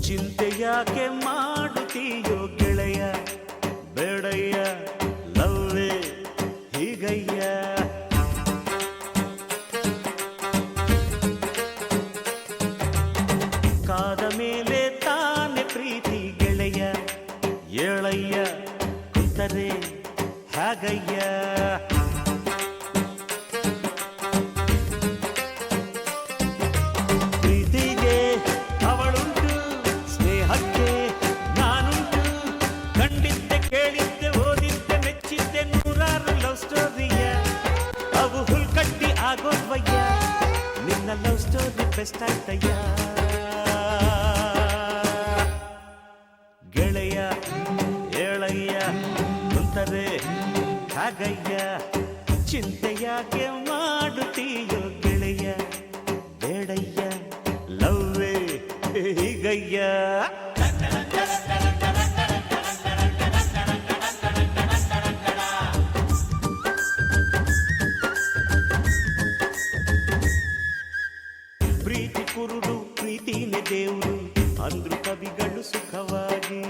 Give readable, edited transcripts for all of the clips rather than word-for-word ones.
ಚಿಂತೆ ಯಾಕೆ ಮಾಡುತ್ತೀಯೋ ಗೆಳೆಯ ಬೇಡಯ್ಯ ಲವ್ವೇ ಹೀಗಯ್ಯ ಕಾದ ಮೇಲೆ ತಾನೆ ಪ್ರೀತಿ ಗೆಳೆಯ ಏಳಯ್ಯ ಕುಂತರೆ ಹಾಗಯ್ಯ ಪ್ರೀತಿಗೆ ಅವಳುಂಟು ಸ್ನೇಹಕ್ಕೆ ನಾನುಂಟು ಕಂಡಿದ್ದೆ ಕೇಳಿದ್ದೆ ಓದಿದ್ದೆ ಮೆಚ್ಚಿದ್ದೆ ನೂರಾರು ಲವ್ ಸ್ಟೋರಿಯ ಅವು ಹುಲ್ಕಟ್ಟಿ ಆಗೋದ್ವಯ್ಯ ನಿನ್ನ ಲವ್ ಸ್ಟೋರಿ ಬೆಸ್ಟ್ ಆಯ್ತಯ್ಯ ಗೆಳೆಯ ಏಳಯ್ಯ ಕುಂತರೆ ಹಾಗಯ್ಯ ಚಿಂತೆ ಯಾಕೆ ಮಾಡುತ್ತೀಯೋ ಗೆಳೆಯ ಬೇಡಯ್ಯ ಲವ್ವೇ ಹೀಗಯ್ಯ ಪ್ರೀತಿ ಕುರುಡು ಪ್ರೀತಿನೇ ದೇವರು ಅಂದ್ರು ಕವಿಗಳು ಸುಖವಾಗಿ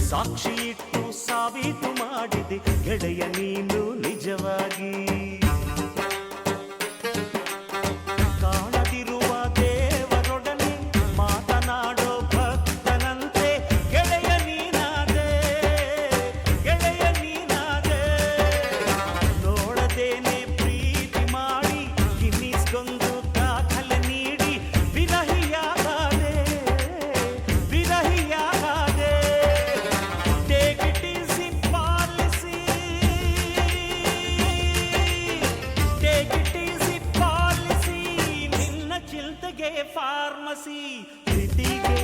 ಸಾಕ್ಷಿ ಇಟ್ಟು ಸಾಬೀತು ಮಾಡಿದೆ ಗೆಳೆಯ ನೀನು ನಿಜವಾಗಿ ಕಾಣದಿರುವ ದೇವರೊಡನೆ ಮಾತನಾಡೋ ಭಕ್ತನಂತೆ ಗೆಳೆಯ ನೀನಾದೆ ಗೆಳೆಯ ನೀನಾದೆ ನೋಡದೇನೆ ಪ್ರೀತಿ ಮಾಡಿ ಗಿನ್ನಿಸ್ಕೊಂಡು ದಾಖಲೆ ನೀಡಿ ವಿರಹಿಯಾಗಾದೆ ವಿರಹಿಯಾಗಾದೆ take it easy policy take it easy policy ನಿನ್ನ ಚಿಂತೆಗೆ ಫಾರ್ಮಸಿ ಪ್ರೀತಿಗೆ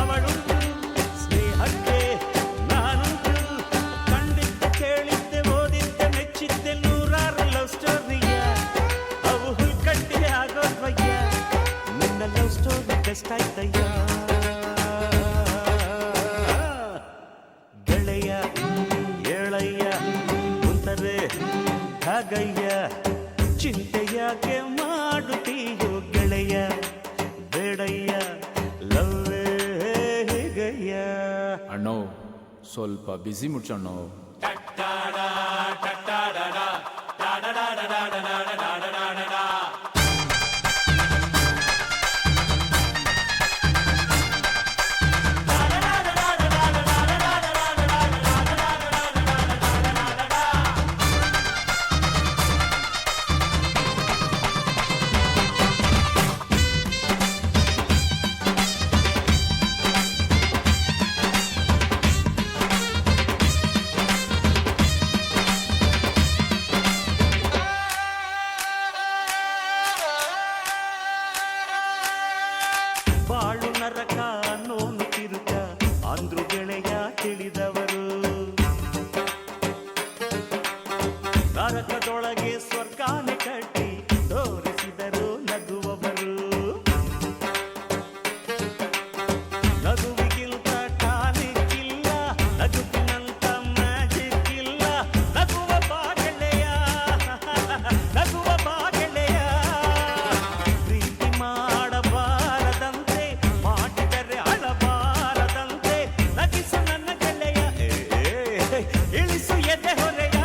ಅವಳುಂಟು ಸ್ನೇಹಕ್ಕೆ ನಾನುಂಟು ಕಂಡಿದ್ದೆ ಕೇಳಿದ್ದೆ ಓದಿದ್ದೆ ಮೆಚ್ಚಿದ್ದೆ ನೂರಾರು ಲವ್ ಸ್ಟೋರಿಯ ಅವು ಹುಲ್ಕಟ್ಟಿ ಆಗೋದ್ವಯ್ಯ ನಿನ್ನ ಲವ್ ಸ್ಟೋರಿ ಬೆಸ್ಟ್ ಆಯ್ತಯ್ಯ ಗೆಳೆಯ ಏಳಯ್ಯ ಕುಂತರೆ ಹಾಗಯ್ಯ ಚಿಂತೆ ಯಾಕೆ ಮಾಡುತ್ತೀಯೋ ಗೆಳೆಯ ಬೇಡಯ್ಯ ಲವ್ವೇ ಹೀಗಯ್ಯ ಅಣ್ಣೋ ಸ್ವಲ್ಪ ಬಿಸಿ ಮುಚ್ಚಣ್ಣೋ. ಬಾಳು ನರಕ ನೋನು ತಿರುಕ ಅಂದ್ರು ಗೆಳೆಯ ತಿಳಿದವರು ನರಕದೊಳಗೆ ಸ್ವರ್ಗಾನೆ ಕಟ್ಟಿ ತೋರಿಸಿದರು ನಗುವವರು ನಗುವಿಗಿಂತ ಟಾನಿಕ್ ಇಲ್ಲ ನಗುವಿನಂತ ಮ್ಯಾಜಿಕ್ ಇಲ್ಲ ನಗುವ ಬಾ ಗೆಳೆಯ ನಗುವ ಬಾ ಗೆಳೆಯ ಪ್ರೀತಿ ಮಾಡಬಾರದಂತೆ ಮಾಡಿದರೆ ಅಳಬಾರದಂತೆ ನಗಿಸು ನನ್ನ ಗೆಳೆಯ ಇಳಿಸು ಎದೆ ಹೊರೆಯ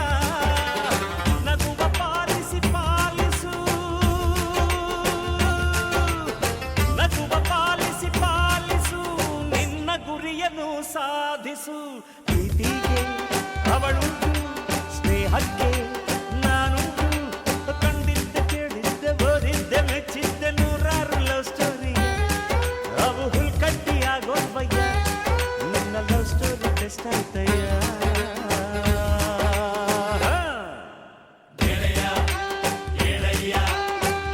ನಗುವ ಪಾಲಿಸಿ ಪಾಲಿಸು ನಗುವ ಪಾಲಿಸಿ ಪಾಲಿಸು ನಿನ್ನ ಗುರಿಯನ್ನು ಸಾಧಿಸು ಪ್ರೀತಿಗೆ ಅವಳುಂಟು ಸ್ನೇಹಕ್ಕೆ